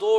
2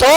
2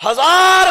1000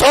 2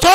2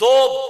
2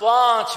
5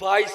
22